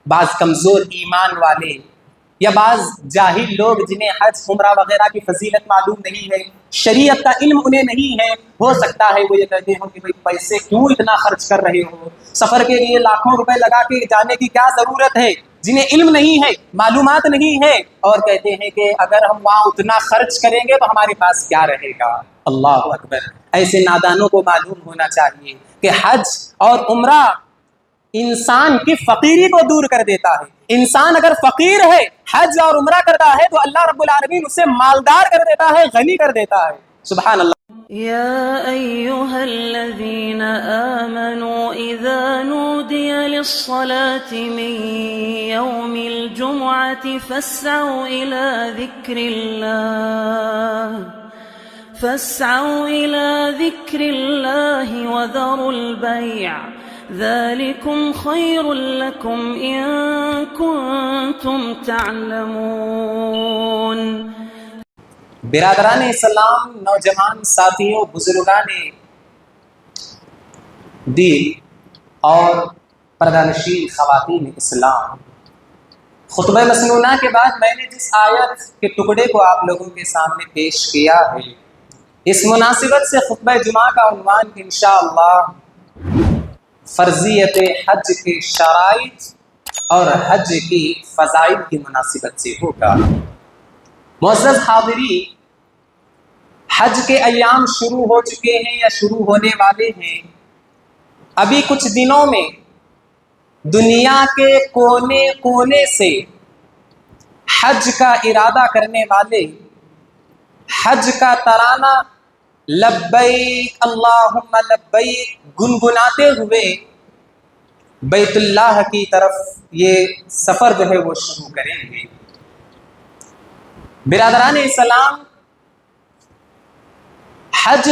بعض کمزور ایمان والے یا بعض جاہل لوگ جنہیں حج عمرہ وغیرہ کی فضیلت معلوم نہیں ہے، شریعت کا علم انہیں نہیں ہے، ہو سکتا ہے وہ یہ کہتے ہوں کہ بھئی پیسے کیوں اتنا خرچ کر رہے ہو، سفر کے لیے لاکھوں روپے لگا کے جانے کی کیا ضرورت ہے، جنہیں علم نہیں ہے، معلومات نہیں ہے، اور کہتے ہیں کہ اگر ہم وہاں اتنا خرچ کریں گے تو ہمارے پاس کیا رہے گا۔ اللہ اکبر! ایسے نادانوں کو معلوم ہونا چاہیے کہ حج اور عمرہ انسان کی فقیری کو دور کر دیتا ہے۔ انسان اگر فقیر ہے، حج اور عمرہ کرتا ہے تو اللہ رب العالمین اسے مالدار کر دیتا ہے، غنی کر دیتا ہے۔ سبحان اللہ۔ يا أيها الذين آمنوا إذا نودي للصلاة من يوم الجمعة فاسعوا إلى ذكر الله وذروا البيع ذلكم خير لكم إن كنتم تعلمون۔ برادران اسلام، نوجوان ساتھیوں، بزرگان دین اور پردہ نشین خواتین اسلام، خطبہ مسنونہ کے بعد میں نے جس آیت کے ٹکڑے کو آپ لوگوں کے سامنے پیش کیا ہے، اس مناسبت سے خطبہ جمعہ کا عنوان انشاءاللہ فرضیت حج کے شرائط اور حج کی فضائل کی مناسبت سے ہوگا۔ معزز حاضرین، حج کے ایام شروع ہو چکے ہیں یا شروع ہونے والے ہیں۔ ابھی کچھ دنوں میں دنیا کے کونے کونے سے حج کا ارادہ کرنے والے حج کا ترانہ لبیک اللہم لبیک گنگناتے ہوئے بیت اللہ کی طرف یہ سفر جو ہے وہ شروع کریں گے۔ برادران اسلام، حج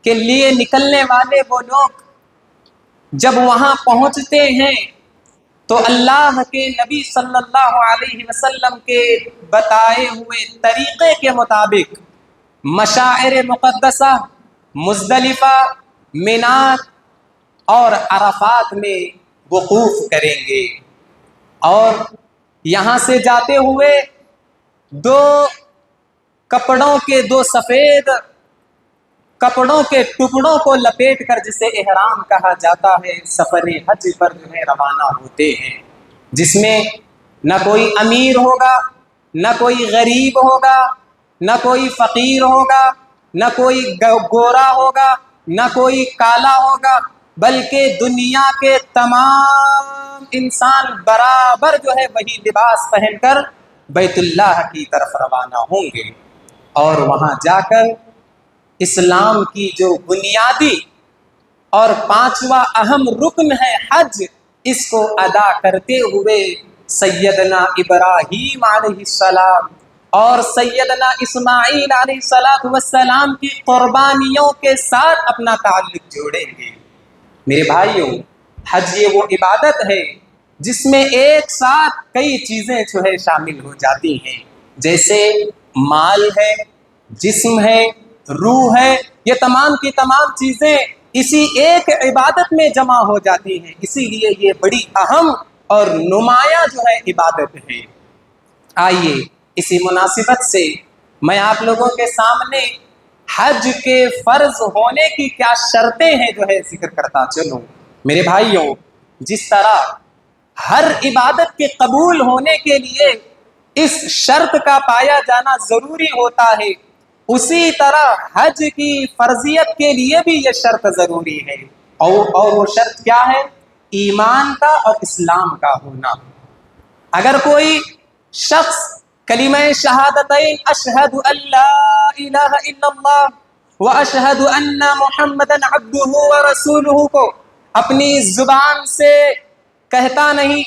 کے لیے نکلنے والے وہ لوگ جب وہاں پہنچتے ہیں تو اللہ کے نبی صلی اللہ علیہ وسلم کے بتائے ہوئے طریقے کے مطابق مشاعر مقدسہ مزدلفہ، مینا اور عرفات میں وقوف کریں گے، اور یہاں سے جاتے ہوئے دو سفید کپڑوں کے ٹکڑوں کو لپیٹ کر، جسے احرام کہا جاتا ہے، سفر حج پر جو ہے روانہ ہوتے ہیں، جس میں نہ کوئی امیر ہوگا، نہ کوئی غریب ہوگا، نہ کوئی فقیر ہوگا، نہ کوئی گورا ہوگا، نہ کوئی کالا ہوگا، بلکہ دنیا کے تمام انسان برابر جو ہے وہی لباس پہن کر بیت اللہ کی طرف روانہ ہوں گے، اور وہاں جا کر اسلام کی جو بنیادی اور پانچواں اہم رکن ہے حج، اس کو ادا کرتے ہوئے سیدنا ابراہیم علیہ السلام اور سیدنا اسماعیل علیہ السلام کی قربانیوں کے ساتھ اپنا تعلق جوڑیں گے۔ میرے بھائیوں، حج یہ وہ عبادت ہے جس میں ایک ساتھ کئی چیزیں جو ہے شامل ہو جاتی ہیں، جیسے مال ہے، جسم ہے، روح ہے، یہ تمام کی تمام چیزیں اسی ایک عبادت میں جمع ہو جاتی ہیں، اسی لیے یہ بڑی اہم اور نمایاں جو ہے عبادت ہے۔ آئیے اسی مناسبت سے میں آپ لوگوں کے سامنے حج کے فرض ہونے کی کیا شرطیں ہیں جو ہے ذکر کرتا چلوں۔ میرے بھائیوں، جس طرح ہر عبادت کے قبول ہونے کے لیے اس شرط کا پایا جانا ضروری ہوتا ہے، اسی طرح حج کی فرضیت کے لیے بھی یہ شرط ضروری ہے، اور وہ شرط کیا ہے؟ ایمان کا اور اسلام کا ہونا۔ اگر کوئی شخص کلمہ شہادتین اشہد ان لا الہ الا اللہ واشہد ان محمدا عبدہ ورسولہ کو اپنی زبان سے کہتا نہیں،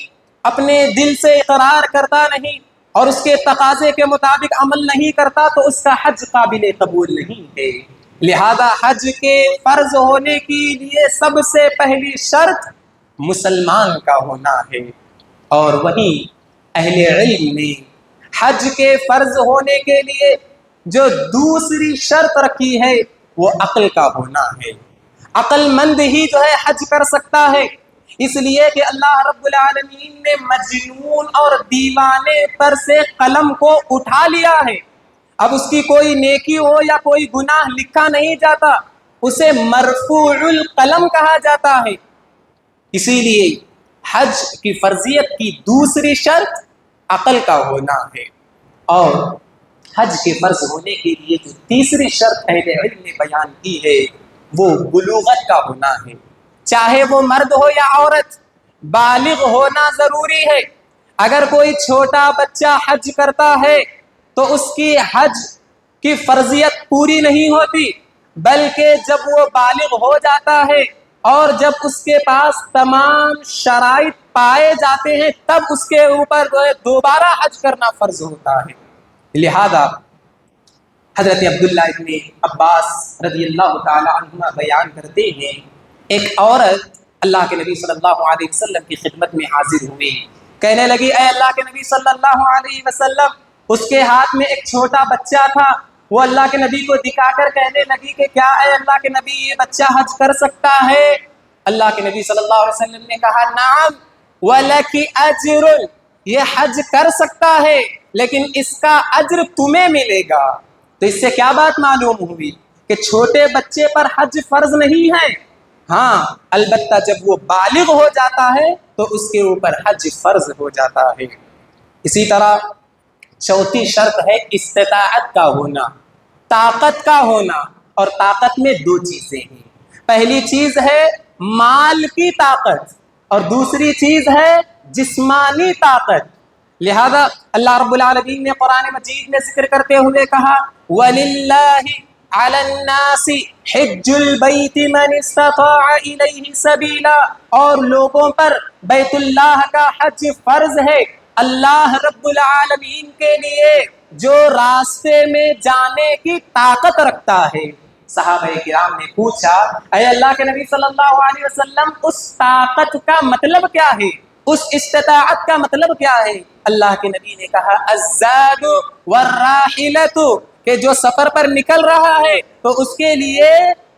اپنے دل سے اقرار کرتا نہیں، اور اس کے تقاضے کے مطابق عمل نہیں کرتا، تو اس کا حج قابل قبول نہیں ہے۔ لہذا حج کے فرض ہونے کے لیے سب سے پہلی شرط مسلمان کا ہونا ہے، اور وہیں اہل علم نے حج کے فرض ہونے کے لیے جو دوسری شرط رکھی ہے وہ عقل کا ہونا ہے۔ عقل مند ہی جو ہے حج کر سکتا ہے۔ اس لیے کہ اللہ رب العالمین نے مجنون اور دیوانے پر سے قلم کو اٹھا لیا ہے. اب اس کی کوئی نیکی ہو یا کوئی گناہ لکھا نہیں جاتا، اسے مرفوع القلم کہا جاتا ہے. اسی لیے حج کی فرضیت کی دوسری شرط عقل کا ہونا ہے، اور حج کے فرض ہونے کے لیے جو تیسری شرط اہل علم نے بیان کی ہے وہ بلوغت کا ہونا ہے. چاہے وہ مرد ہو یا عورت، بالغ ہونا ضروری ہے. اگر کوئی چھوٹا بچہ حج کرتا ہے تو اس کی حج کی فرضیت پوری نہیں ہوتی، بلکہ جب وہ بالغ ہو جاتا ہے اور جب اس کے پاس تمام شرائط پائے جاتے ہیں تب اس کے اوپر دوبارہ حج کرنا فرض ہوتا ہے. لہذا حضرت عبداللہ ابن عباس رضی اللہ تعالی عنہما بیان کرتے ہیں، ایک عورت اللہ کے نبی صلی اللہ علیہ وسلم کی خدمت میں حاضر ہوئی. کہنے لگی، اے اللہ کے نبی صلی اللہ علیہ وسلم، اس کے ہاتھ میں ایک چھوٹا بچہ تھا. وہ اللہ کے نبی کو دکھا کر کہنے لگی کہ کیا اے اللہ کے نبی یہ بچہ حج کر سکتا ہے؟ اللہ کے نبی صلی اللہ علیہ وسلم نے کہا، نعم وَلَكِ أَجْرٌ، یہ حج کر سکتا ہے لیکن اس کا اجر تمہیں ملے گا. تو اس سے کیا بات معلوم ہوئی کہ چھوٹے بچے پر حج فرض نہیں ہے، ہاں البتہ جب وہ بالغ ہو جاتا ہے تو اس کے اوپر حج فرض ہو جاتا ہے. اسی طرح چوتھی شرط ہے استطاعت کا ہونا، طاقت کا ہونا. اور طاقت میں دو چیزیں ہیں، پہلی چیز ہے مال کی طاقت اور دوسری چیز ہے جسمانی طاقت. لہذا اللہ رب العالمین نے قرآن مجید میں ذکر کرتے ہوئے کہا، وَلِلَّهِ عَلَى النَّاسِ حِجُّ الْبَيْتِ مَنِ اسْتَطَاعَ إِلَيْهِ سَبِيلًا، اور لوگوں پر بیت اللہ کا حج فرض ہے، اللہ رب العالمین کے لیے جو راستے میں جانے کی طاقت رکھتا ہے. صحابہ کرام نے پوچھا، اے اللہ کے نبی صلی اللہ علیہ وسلم، اس طاقت کا مطلب کیا ہے، اس استطاعت کا مطلب کیا ہے؟ اللہ کے نبی نے کہا، الزاد والراحلۃ، کہ جو سفر پر نکل رہا ہے تو اس کے لیے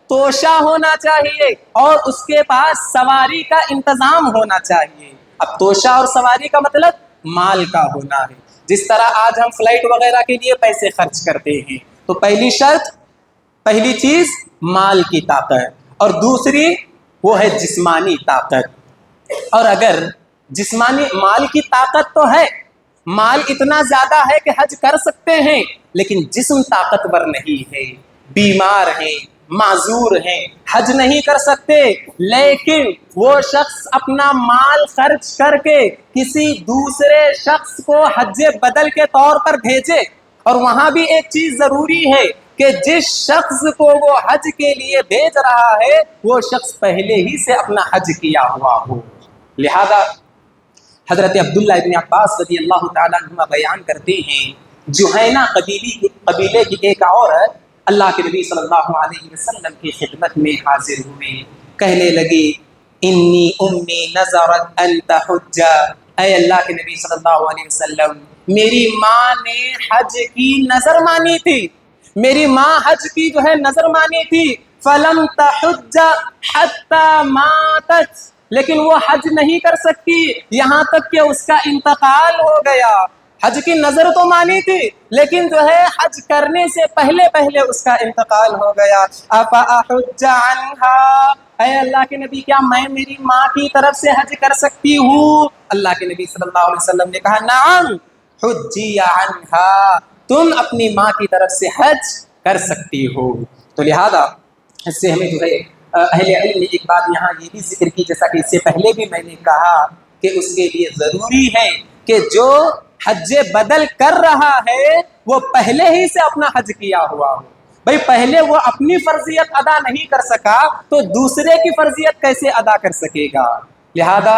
توشہ ہونا چاہیے اور اس کے پاس سواری کا انتظام ہونا چاہیے. اب توشہ اور سواری کا مطلب مال کا ہونا ہے. جس طرح آج ہم فلائٹ وغیرہ کے لیے پیسے خرچ کرتے ہیں تو پہلی چیز مال کی طاقت اور دوسری وہ ہے جسمانی طاقت. اور اگر جسمانی مال کی طاقت تو ہے، مال اتنا زیادہ ہے کہ حج کر سکتے ہیں، لیکن جسم طاقتور نہیں ہے، بیمار ہیں، معذور ہیں، حج نہیں کر سکتے، لیکن وہ شخص اپنا مال خرچ کر کے کسی دوسرے شخص کو حج بدل کے طور پر بھیجے. اور وہاں بھی ایک چیز ضروری ہے کہ جس شخص کو وہ حج کے لیے بھیج رہا ہے وہ شخص پہلے ہی سے اپنا حج کیا ہوا ہو. لہذا حضرت عبداللہ ابن عباس رضی اللہ تعالیٰ عنہما بیان کرتے ہیں، جہینہ قبیلے کی ایک عورت اللہ کے نبی صلی اللہ علیہ وسلم کی خدمت میں حاضر ہوئی. کہنے لگی، انی امی نظرت ان تحج، اے اللہ کے نبی صلی اللہ علیہ وسلم، میری ماں نے حج کی نظر مانی تھی، میری ماں حج کی جو ہے نظر مانی تھی. فلم تحج حتی ماتت، لیکن وہ حج نہیں کر سکتی یہاں تک کہ اس کا انتقال ہو گیا. حج کی نظر تو مانی تھی لیکن جو ہے حج کرنے سے پہلے اس کا انتقال ہو گیا. افاحج عنہا، اے اللہ کے نبی، کیا میں میری ماں کی طرف سے حج کر سکتی ہوں؟ اللہ کے نبی صلی اللہ علیہ وسلم نے کہا، نعم حجی عنہا، تم اپنی ماں کی طرف سے حج کر سکتی ہو. تو لہذا اس سے ہمیں جو ہے اہل علم نے ایک بات یہاں یہ بھی ذکر کی، جیسا کہ اس سے پہلے بھی میں نے کہا، کہ اس کے لیے ضروری ہے کہ جو حج بدل کر رہا ہے وہ پہلے ہی سے اپنا حج کیا ہوا ہو. بھئی پہلے وہ اپنی فرضیت ادا نہیں کر سکا تو دوسرے کی فرضیت کیسے ادا کر سکے گا؟ لہذا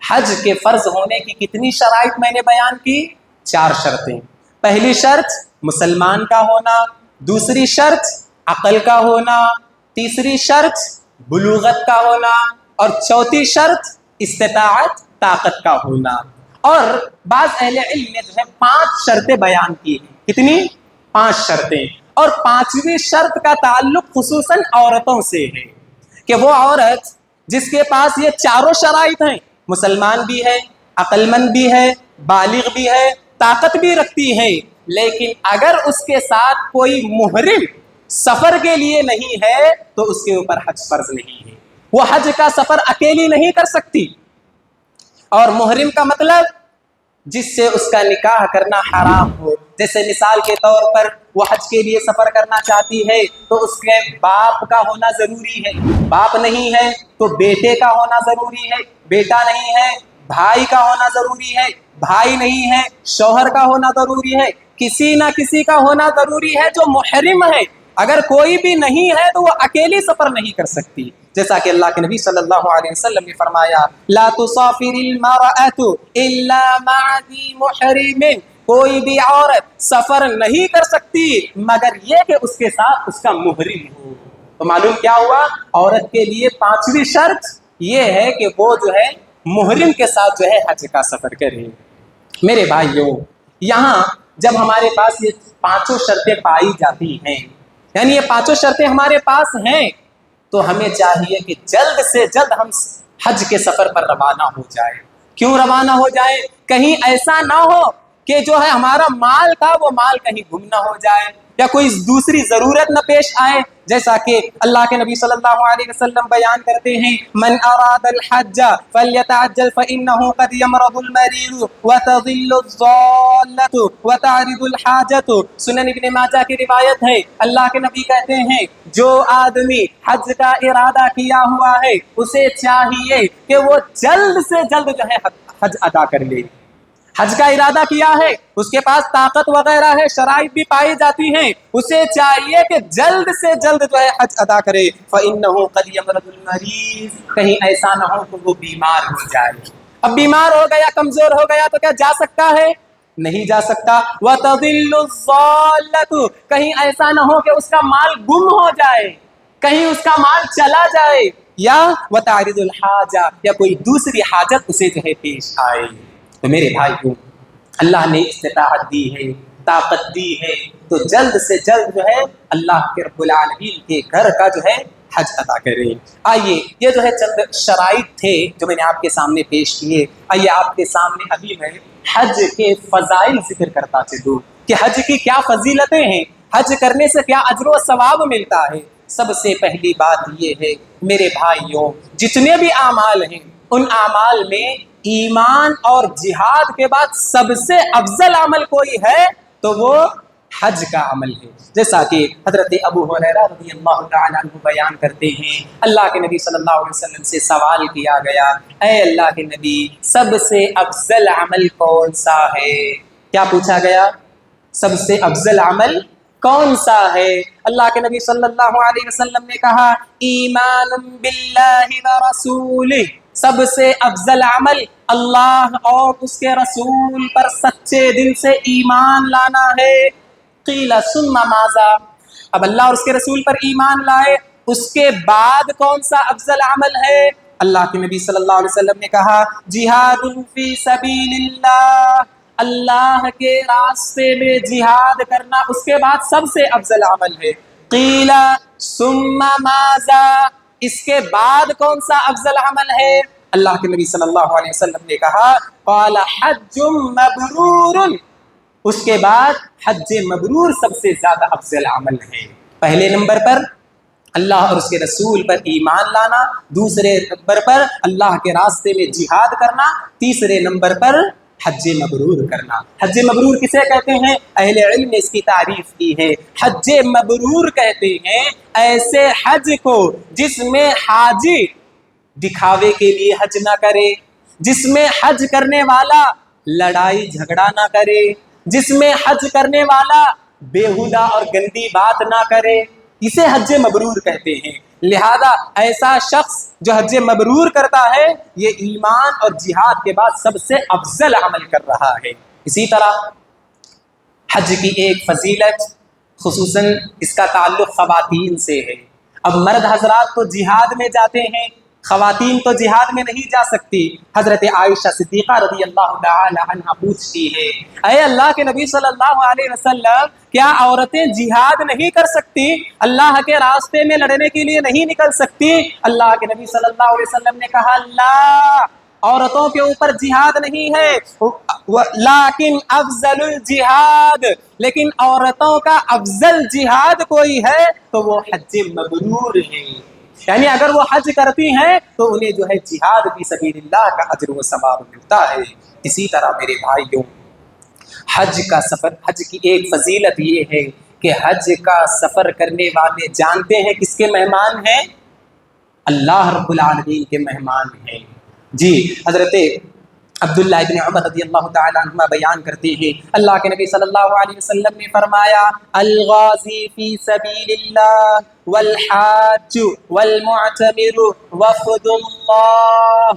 حج کے فرض ہونے کی کتنی شرائط میں نے بیان کی؟ 4 شرطیں. پہلی شرط مسلمان کا ہونا، دوسری شرط عقل کا ہونا، تیسری شرط بلوغت کا ہونا، اور چوتھی شرط استطاعت طاقت کا ہونا. اور بعض اہل علم نے جو ہے 5 شرطیں بیان کی ہیں. کتنی؟ 5 شرطیں. اور 5ویں شرط کا تعلق خصوصاً عورتوں سے ہے کہ وہ عورت جس کے پاس یہ چاروں شرائط ہیں، مسلمان بھی ہے، عقل مند بھی ہے، بالغ بھی ہے، طاقت بھی رکھتی ہے، لیکن اگر اس کے ساتھ کوئی محرم سفر کے لیے نہیں ہے تو اس کے اوپر حج فرض نہیں ہے، وہ حج کا سفر اکیلی نہیں کر سکتی۔ اور محرم کا مطلب جس سے اس کا نکاح کرنا حرام ہو، جیسے مثال کے طور پر وہ حج کے لیے سفر کرنا چاہتی ہے تو اس کے باپ کا ہونا ضروری ہے، باپ نہیں ہے تو بیٹے کا ہونا ضروری ہے، بیٹا نہیں ہے بھائی کا ہونا ضروری ہے، بھائی نہیں ہے شوہر کا ہونا ضروری ہے، کسی نہ کسی کا ہونا ضروری ہے جو محرم ہے۔ اگر کوئی بھی نہیں ہے تو وہ اکیلی سفر نہیں کر سکتی، جیسا کہ اللہ کے نبی صلی اللہ علیہ وسلم نے فرمایا لا تسافر المرأة الا مع ذی محرم، کوئی بھی عورت سفر نہیں کر سکتی مگر یہ کہ اس کے ساتھ اس کا محرم ہو۔ تو معلوم کیا ہوا، عورت کے لیے پانچویں شرط یہ ہے کہ وہ جو ہے محرم کے ساتھ جو ہے حج کا سفر کرے۔ میرے بھائیوں، یہاں جب ہمارے پاس یہ پانچوں شرطیں پائی جاتی ہیں، یعنی یہ پانچوں شرطیں ہمارے پاس ہیں، تو ہمیں چاہیے کہ جلد سے جلد ہم حج کے سفر پر روانہ ہو جائیں۔ کیوں روانہ ہو جائیں؟ کہیں ایسا نہ ہو کہ جو ہے ہمارا مال تھا وہ مال کہیں گم نہ ہو جائے، یا کوئی دوسری ضرورت نہ پیش آئے، جیسا کہ اللہ کے نبی صلی اللہ علیہ وسلم بیان کرتے ہیں من اراد الحج فلیتعجل فانه قد یمرض المریض وتضل الضالة وتعرض الحاجة۔ سنن ابن ماجہ کی روایت ہے، اللہ کے نبی کہتے ہیں جو آدمی حج کا ارادہ کیا ہوا ہے اسے چاہیے کہ وہ جلد سے جلد جو ہے حج ادا کر لے۔ حج کا ارادہ کیا ہے، اس کے پاس طاقت وغیرہ ہے، شرائط بھی پائی جاتی ہیں، اسے چاہیے کہ جلد سے جلد جو ہے حج ادا کرے۔ فَإِنَّهُ قَدْ يَمْرَضُ الْمَرِيض، کہیں ایسا نہ ہو کہ وہ بیمار ہو جائے۔ اب بیمار ہو گیا، کمزور ہو گیا تو کیا جا سکتا ہے؟ نہیں جا سکتا۔ وَتَضِلُّ الضَّالَّةُ، کہیں ایسا نہ ہو کہ اس کا مال گم ہو جائے، کہیں اس کا مال چلا جائے، یا وَتَعْرِضُ الْحَاجَةِ، یا کوئی دوسری حاجت اسے جو ہے پیش آئے۔ تو میرے بھائیوں، اللہ نے استطاعت دی ہے، طاقت دی ہے، تو جلد سے جلد جو ہے اللہ کے رب العالمین کے گھر کا جو ہے حج ادا کریں۔ آئیے، یہ جو ہے چند شرائط تھے جو میں نے آپ کے سامنے پیش کیے۔ آئیے آپ کے سامنے ابھی میں حج کے فضائل ذکر کرتا چلوں کہ حج کی کیا فضیلتیں ہیں، حج کرنے سے کیا اجر و ثواب ملتا ہے۔ سب سے پہلی بات یہ ہے میرے بھائیوں، جتنے بھی اعمال ہیں ان اعمال میں ایمان اور جہاد کے بعد سب سے افضل عمل کوئی ہے تو وہ حج کا عمل ہے، جیسا کہ حضرت ابو ہریرہ رضی اللہ تعالیٰ عنہ بیان کرتے ہیں، اللہ کے نبی صلی اللہ علیہ وسلم سے سوال کیا گیا، اے اللہ کے نبی سب سے افضل عمل کون سا ہے؟ کیا پوچھا گیا؟ سب سے افضل عمل کون سا ہے؟ اللہ کے نبی صلی اللہ علیہ وسلم نے کہا ایمان باللہ ورسولہ، سب سے افضل عمل اللہ اور اس کے رسول پر سچے دل سے ایمان لانا ہے۔ قیل ثم ماذا، اب اللہ اور اس کے رسول پر ایمان لائے، اس کے بعد کون سا افضل عمل ہے؟ اللہ کے نبی صلی اللہ علیہ وسلم نے کہا جہاد فی سبیل اللہ، اللہ کے راستے میں جہاد کرنا اس کے بعد سب سے افضل عمل ہے۔ قیل ثم ماذا، اس کے بعد کون سا افضل عمل ہے؟ اللہ کے نبی صلی اللہ علیہ وسلم نے کہا قال حج مبرور، اس کے بعد حج مبرور سب سے زیادہ افضل عمل ہے۔ پہلے نمبر پر اللہ اور اس کے رسول پر ایمان لانا، دوسرے نمبر پر اللہ کے راستے میں جہاد کرنا، تیسرے نمبر پر حج مبرور کرنا۔ حج مبرور کسے کہتے ہیں؟ اہل علم نے اس کی تعریف کی ہے، حج مبرور کہتے ہیں ایسے حج کو جس میں حاجی دکھاوے کے لیے حج نہ کرے، جس میں حج کرنے والا لڑائی جھگڑا نہ کرے، جس میں حج کرنے والا بیہودہ اور گندی بات نہ کرے، اسے حج مبرور کہتے ہیں۔ لہذا ایسا شخص جو حج مبرور کرتا ہے یہ ایمان اور جہاد کے بعد سب سے افضل عمل کر رہا ہے۔ اسی طرح حج کی ایک فضیلت خصوصاً اس کا تعلق خواتین سے ہے۔ اب مرد حضرات تو جہاد میں جاتے ہیں، خواتین تو جہاد میں نہیں جا سکتی۔ حضرت عائشہ صدیقہ رضی اللہ تعالی عنہ پوچھتی ہے، اے اللہ کے نبی صلی اللہ علیہ وسلم، کیا عورتیں جہاد نہیں کر سکتی؟ اللہ کے راستے میں لڑنے کے لیے نہیں نکل سکتی؟ اللہ کے نبی صلی اللہ علیہ وسلم نے کہا، لا، عورتوں کے اوپر جہاد نہیں ہے، لیکن افضل الجہاد، لیکن عورتوں کا افضل جہاد کوئی ہے تو وہ حج مبرور ہے، یعنی اگر وہ حج کرتی ہیں تو انہیں جو ہے جہاد فی سبیل اللہ کا اجر و ثواب ملتا ہے۔ اسی طرح میرے بھائیوں، حج کا سفر، حج کی ایک فضیلت یہ ہے کہ حج کا سفر کرنے والے جانتے ہیں کس کے مہمان ہیں؟ اللہ رب العالمین کے مہمان ہیں۔ جی، حضرت عبداللہ ابن عمر رضی اللہ تعالی عنہ بیان کرتے ہیں، اللہ کے نبی صلی اللہ علیہ وسلم نے فرمایا، الغازی فی سبیل اللہ والحاج والمعتمر وفد اللہ۔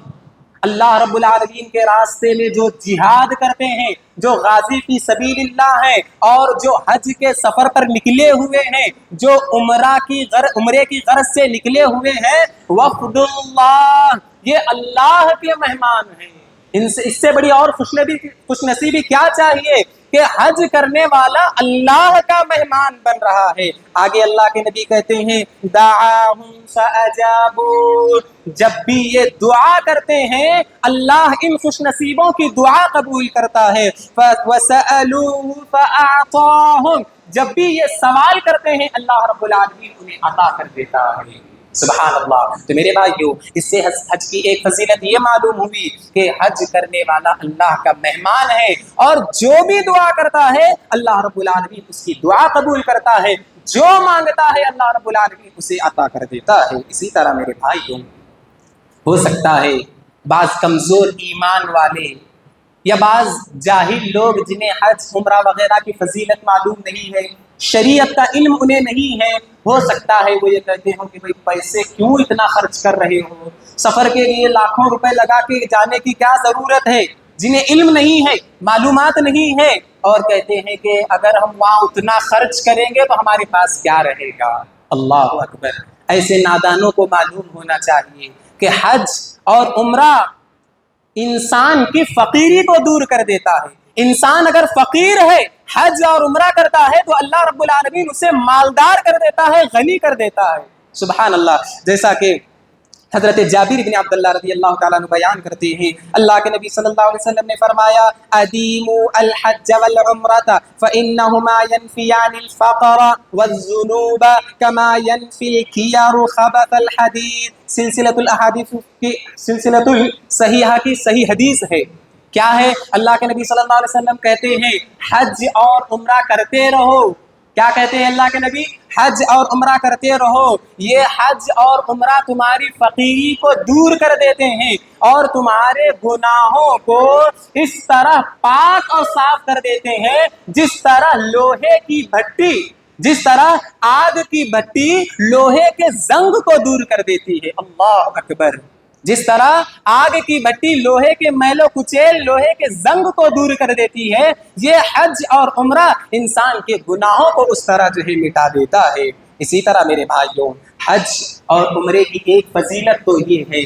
اللہ رب العالمین کے راستے میں جو جہاد کرتے ہیں، جو غازی فی سبیل اللہ ہیں، اور جو حج کے سفر پر نکلے ہوئے ہیں، جو عمرے کی غرض سے نکلے ہوئے ہیں، وفد اللہ، یہ اللہ کے مہمان ہیں۔ اس سے بڑی اور خوش نصیبی کیا چاہیے کہ حج کرنے والا اللہ کا مہمان بن رہا ہے۔ آگے اللہ کے نبی کہتے ہیں، دعاہم فاجابوا، جب بھی یہ دعا کرتے ہیں اللہ ان خوش نصیبوں کی دعا قبول کرتا ہے۔ وسألوه فأعطاہم، جب بھی یہ سوال کرتے ہیں اللہ رب العالمین انہیں عطا کر دیتا ہے۔ سبحان اللہ۔ تو میرے بھائیو، اس سے حج کی ایک فضیلت یہ معلوم ہوئی کہ حج کرنے والا اللہ کا مہمان ہے، اور جو بھی دعا کرتا ہے اللہ رب العالمین اس کی دعا قبول کرتا ہے، جو مانگتا ہے اللہ رب العالمین اسے عطا کر دیتا ہے۔ اسی طرح میرے بھائیو، ہو سکتا ہے بعض کمزور ایمان والے یا بعض جاہل لوگ جنہیں حج عمرہ وغیرہ کی فضیلت معلوم نہیں ہے، شریعت کا علم انہیں نہیں ہے، ہو سکتا ہے وہ یہ کہتے ہوں کہ بھئی پیسے کیوں اتنا خرچ کر رہے ہو، سفر کے لیے لاکھوں روپے لگا کے جانے کی کیا ضرورت ہے، جنہیں علم نہیں ہے، معلومات نہیں ہے، اور کہتے ہیں کہ اگر ہم وہاں اتنا خرچ کریں گے تو ہمارے پاس کیا رہے گا۔ اللہ اکبر۔ ایسے نادانوں کو معلوم ہونا چاہیے کہ حج اور عمرہ انسان کی فقیری کو دور کر دیتا ہے۔ انسان اگر فقیر ہے، حج اور عمرہ کرتا ہے تو اللہ رب العالمین اسے مالدار کر دیتا ہے، غنی کر دیتا ہے۔ سبحان اللہ۔ جیسا کہ حضرت جابر بن عبداللہ رضی اللہ تعالیٰ عنہ بیان کرتے ہیں، اللہ کے نبی صلی اللہ علیہ وسلم نے فرمایا، ادیموا الحج والعمرۃ فانہما ینفیان الفقر والذنوب کما ینفی الکیر خبث الحدید۔ سلسلۃ الاحادیث کی سلسلۃ الصحیحہ کی صحیح حدیث ہے۔ کیا ہے؟ اللہ کے نبی صلی اللہ علیہ وسلم کہتے ہیں حج اور عمرہ کرتے رہو۔ کیا کہتے ہیں اللہ کے نبی؟ حج اور عمرہ کرتے رہو، یہ حج اور عمرہ تمہاری فقیری کو دور کر دیتے ہیں اور تمہارے گناہوں کو اس طرح پاک اور صاف کر دیتے ہیں جس طرح لوہے کی بھٹی، جس طرح آگ کی بھٹی لوہے کے زنگ کو دور کر دیتی ہے۔ اللہ اکبر۔ جس طرح آگ کی بھٹی لوہے کے میل و کچیل، لوہے کے زنگ کو دور کر دیتی ہے، یہ حج اور عمرہ انسان کے گناہوں کو اس طرح جو ہے مٹا دیتا ہے۔ اسی طرح میرے بھائیوں، حج اور عمرے کی ایک فضیلت تو یہ ہے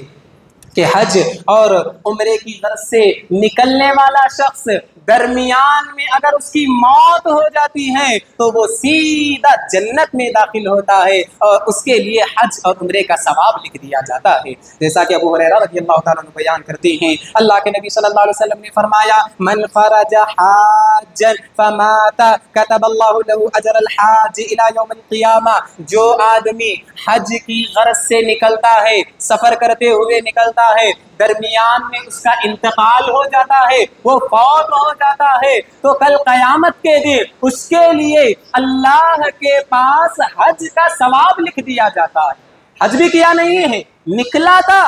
کہ حج اور عمرے کی غرض سے نکلنے والا شخص درمیان میں اگر اس کی موت ہو جاتی ہے تو وہ سیدھا جنت میں داخل ہوتا ہے اور اس کے لیے حج اور عمرے کا ثواب لکھ دیا جاتا ہے۔ جیسا کہ ابو ہریرہ رضی اللہ تعالیٰ عنہ بیان کرتے ہیں، اللہ کے نبی صلی اللہ علیہ وسلم نے فرمایا، من خرج حاجا فمات كتب اللہ له اجر الحاج الى یوم القیامہ۔ جو آدمی حج کی غرض سے نکلتا ہے، سفر کرتے ہوئے نکلتا ہے، درمیان میں اس کا انتقال ہو جاتا ہے، وہ فوت ہو جاتا ہے، تو کل قیامت کے دن اس کے لیے اللہ کے پاس حج کا ثواب لکھ دیا جاتا ہے۔ حج بھی کیا نہیں ہے، نکلا تھا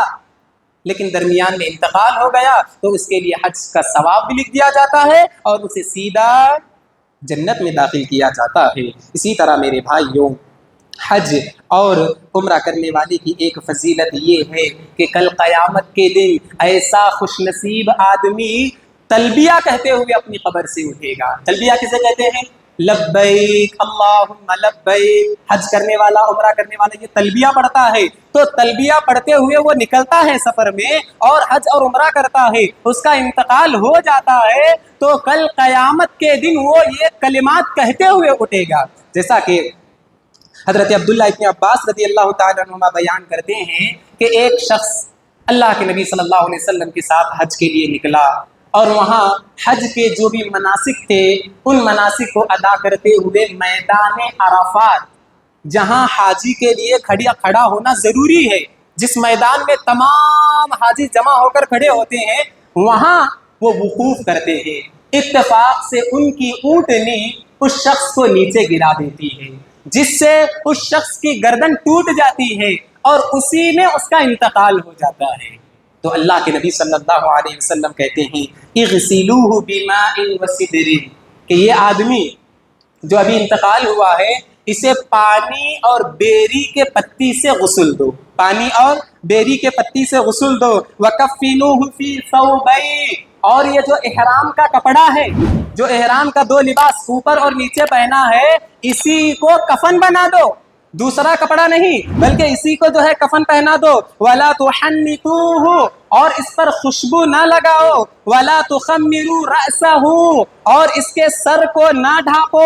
لیکن درمیان میں انتقال ہو گیا تو اس کے لیے حج کا ثواب بھی لکھ دیا جاتا ہے اور اسے سیدھا جنت میں داخل کیا جاتا ہے۔ اسی طرح میرے بھائیوں، حج اور عمرہ کرنے والے کی ایک فضیلت یہ ہے کہ کل قیامت کے دن ایسا خوش نصیب آدمی تلبیہ کہتے ہوئے اپنی قبر سے اٹھے گا۔ تلبیہ کسے کہتے ہیں؟ لبیک اللہم لبیک، حج کرنے والا، عمرہ کرنے والا یہ تلبیہ پڑھتا ہے، تو تلبیہ پڑھتے ہوئے وہ نکلتا ہے سفر میں اور حج اور عمرہ کرتا ہے، اس کا انتقال ہو جاتا ہے تو کل قیامت کے دن وہ یہ کلمات کہتے ہوئے اٹھے گا، جیسا کہ حضرت عبداللہ ابن عباس رضی اللہ تعالیٰ عنہما بیان کرتے ہیں کہ ایک شخص اللہ کے نبی صلی اللہ علیہ وسلم کے ساتھ حج کے لیے نکلا اور وہاں حج کے جو بھی مناسک تھے ان مناسک کو ادا کرتے ہوئے میدان عرفات، جہاں حاجی کے لیے کھڑا ہونا ضروری ہے، جس میدان میں تمام حاجی جمع ہو کر کھڑے ہوتے ہیں، وہاں وہ وقوف کرتے ہیں، اتفاق سے ان کی اونٹنی اس شخص کو نیچے گرا دیتی ہے، جس سے اس شخص کی گردن ٹوٹ جاتی ہے اور اسی میں اس کا انتقال ہو جاتا ہے۔ تو اللہ کے نبی صلی اللہ علیہ وسلم کہتے ہیں اغسلوہ بماء وسدر، کہ یہ آدمی جو ابھی انتقال ہوا ہے اسے پانی اور بیری کے پتی سے غسل دو، پانی اور بیری کے پتی سے غسل دو، وکفنوہ فی ثوبین، اور یہ جو احرام کا کپڑا ہے، جو احرام کا دو لباس اوپر اور نیچے پہنا ہے، اسی کو کفن بنا دو، دوسرا کپڑا نہیں بلکہ اسی کو جو ہے کفن پہنا دو، وَلَا تُحَنِّتُوهُ، اور اس پر خوشبو نہ لگاؤ، وَلَا تُخَمِّرُوا رَأْسَهُ، اور اس کے سر کو نہ ڈھانپو،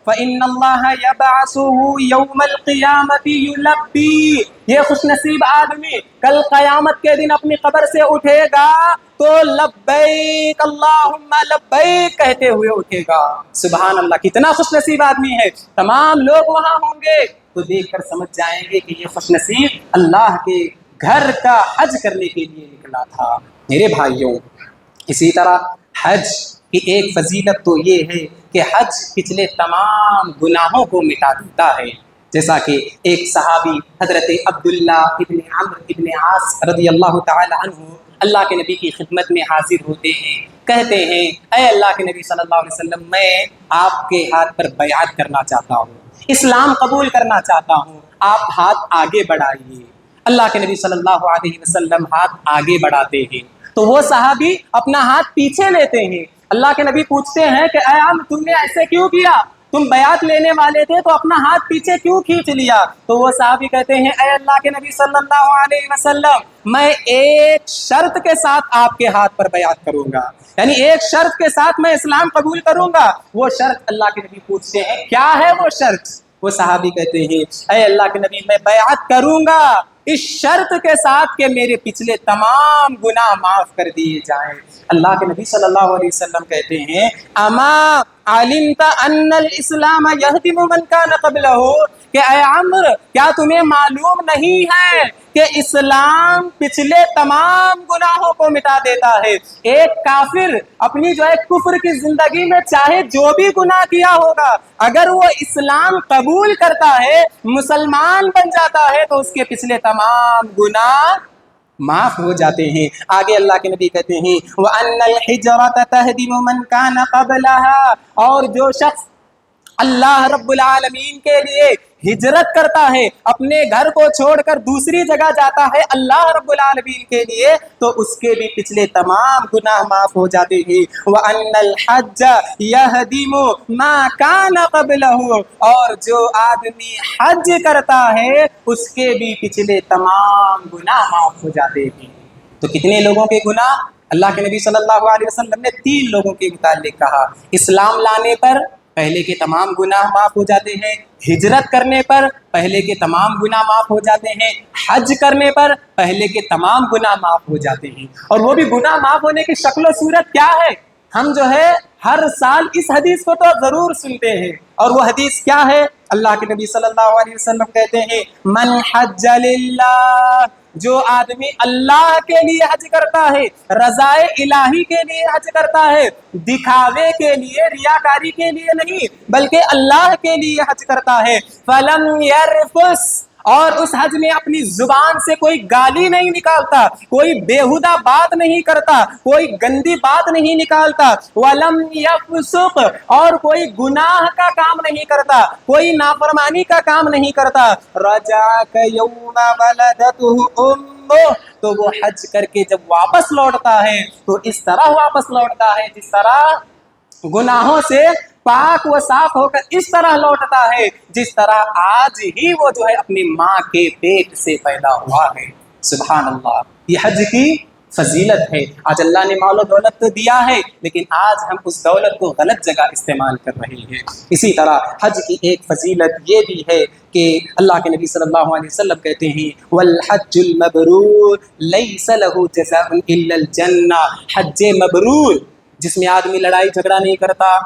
فَإِنَّ اللَّهَ يَبْعَثُهُ يَوْمَ الْقِيَامَةِ يُلَبِّي، یہ خوش نصیب آدمی کل قیامت کے دن اپنی قبر سے اٹھے گا تو لبیک اللہم لبیک کہتے ہوئے اٹھے گا۔ سبحان اللہ، کتنا خوش نصیب آدمی ہے، تمام لوگ وہاں ہوں گے تو دیکھ کر سمجھ جائیں گے کہ یہ خوش نصیب اللہ کے گھر کا حج کرنے کے لیے نکلا تھا۔ میرے بھائیوں، اسی طرح حج کی ایک فضیلت تو یہ ہے کہ حج پچھلے تمام گناہوں کو مٹا دیتا ہے، جیسا کہ ایک صحابی حضرت عبداللہ ابن عمرو ابن عاص رضی اللہ تعالی عنہ اللہ کے نبی کی خدمت میں حاضر ہوتے ہیں، کہتے ہیں اے اللہ کے نبی صلی اللہ علیہ وسلم، میں آپ کے ہاتھ پر بیعت کرنا چاہتا ہوں، اسلام قبول کرنا چاہتا ہوں، آپ ہاتھ آگے بڑھائیے۔ اللہ کے نبی صلی اللہ علیہ وسلم ہاتھ آگے بڑھاتے ہیں تو وہ صحابی اپنا ہاتھ پیچھے لیتے ہیں، اللہ کے نبی پوچھتے ہیں کہ اے عم، تم نے ایسے کیوں کیا؟ تم بیعت لینے والے تھے تو اپنا ہاتھ پیچھے کیوں کھینچ لیا؟ تو وہ صحابی کہتے ہیں اے اللہ کے نبی صلی اللہ علیہ وسلم، میں ایک شرط کے ساتھ آپ کے ہاتھ پر بیعت کروں گا، یعنی ایک شرط کے ساتھ میں اسلام قبول کروں گا۔ وہ شرط اللہ کے نبی پوچھتے ہیں کیا ہے وہ شرط؟ وہ صحابی کہتے ہیں اے اللہ کے نبی، میں بیعت کروں گا اس شرط کے ساتھ کہ میرے پچھلے تمام گناہ معاف کر دیے جائیں۔ اللہ کے نبی صلی اللہ علیہ وسلم کہتے ہیں اما علمت ان الاسلام یہدم من کان قبلہ، کہ اے عمر، کیا تمہیں معلوم نہیں ہے کہ اسلام پچھلے تمام گناہوں کو مٹا دیتا ہے؟ ایک کافر اپنی جو ہے کفر کی زندگی میں چاہے جو بھی گناہ کیا ہوگا، اگر وہ اسلام قبول کرتا ہے، مسلمان بن جاتا ہے، تو اس کے پچھلے تمام گناہ معاف ہو جاتے ہیں۔ آگے اللہ کے نبی کہتے ہیں وَأَنَّ الْحِجْرَةَ تَهْدِمُ مَنْ كَانَ قَبْلَهَا، اور جو شخص اللہ رب العالمین کے لیے ہجرت کرتا ہے، اپنے گھر کو چھوڑ کر دوسری جگہ جاتا ہے اللہ رب العالمین کے لیے، تو اس کے بھی پچھلے تمام گناہ معاف ہو جاتے ہیں۔ وَأَنَّ الْحَجَّ يَهْدِمُ مَا كَانَ قَبْلَهُ، اور جو آدمی حج کرتا ہے اس کے بھی پچھلے تمام گناہ معاف ہو جاتے ہیں۔ تو کتنے لوگوں کے گناہ؟ اللہ کے نبی صلی اللہ علیہ وسلم نے 3 لوگوں کے متعلق کہا، اسلام لانے پر پہلے کے تمام گناہ معاف ہو جاتے ہیں، ہجرت کرنے پر پہلے کے تمام گناہ معاف ہو جاتے ہیں، حج کرنے پر پہلے کے تمام گناہ معاف ہو جاتے ہیں۔ اور وہ بھی گناہ معاف ہونے کی شکل و صورت کیا ہے؟ ہم جو ہے ہر سال اس حدیث کو تو ضرور سنتے ہیں، اور وہ حدیث کیا ہے؟ اللہ کے نبی صلی اللہ علیہ وسلم کہتے ہیں من حج للہ، جو آدمی اللہ کے لیے حج کرتا ہے، رضائے الہی کے لیے حج کرتا ہے، دکھاوے کے لیے، ریاکاری کے لیے نہیں بلکہ اللہ کے لیے حج کرتا ہے، فلم یرفس، اور اس حج میں اپنی زبان سے کوئی گالی نہیں نکالتا، کوئی بیہودہ بات نہیں کرتا، کوئی گندی بات نہیں نکالتا، وَلَمْ يَفْسُقْ، اور کوئی گناہ کا کام نہیں کرتا، کوئی نافرمانی کا کام نہیں کرتا، رَجَعَكَ يَوْمَ وَلَدَتْهُ أُمُّهُ، تو وہ حج کر کے جب واپس لوٹتا ہے تو اس طرح واپس لوٹتا ہے جس طرح گناہوں سے پاک و صاف ہو کر اس طرح لوٹتا ہے جس طرح آج ہی وہ جو ہے اپنی ماں کے پیٹ سے پیدا ہوا ہے۔ سبحان اللہ، یہ حج کی فضیلت ہے۔ آج اللہ نے مال و دولت تو دیا ہے، لیکن آج ہم اس دولت کو غلط جگہ استعمال کر رہے ہیں۔ اسی طرح حج کی ایک فضیلت یہ بھی ہے کہ اللہ کے نبی صلی اللہ علیہ وسلم کہتے ہیں والحج المبرور لیس له جزاء الا الجنہ، حج مبرور جس میں آدمی لڑائی جھگڑا نہیں کرتا،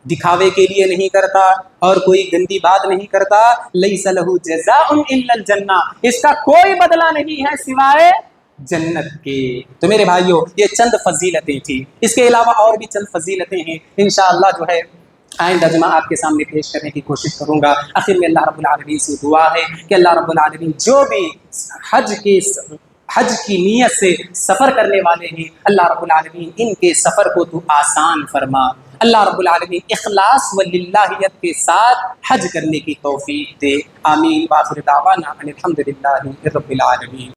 دکھاوے کے لیے نہیں کرتا اور کوئی گندی بات نہیں کرتا، لیس له جزاء الا الجنہ، اس کا کوئی بدلہ نہیں ہے سوائے جنت کے۔ تو میرے بھائیوں، یہ چند فضیلتیں تھیں، اس کے علاوہ اور بھی چند فضیلتیں ہیں، انشاءاللہ جو ہے آئندہ جمعہ آپ کے سامنے پیش کرنے کی کوشش کروں گا۔ آخر میں اللہ رب العالمین سے دعا ہے کہ اللہ رب العالمین جو بھی حج کی نیت سے سفر کرنے والے ہیں، اللہ رب العالمین ان کے سفر کو تو آسان فرما، اللہ رب العالمین اخلاص و للہیت کے ساتھ حج کرنے کی توفیق دے، آمین۔ وآخر دعوانا ان الحمد للہ رب العالمین۔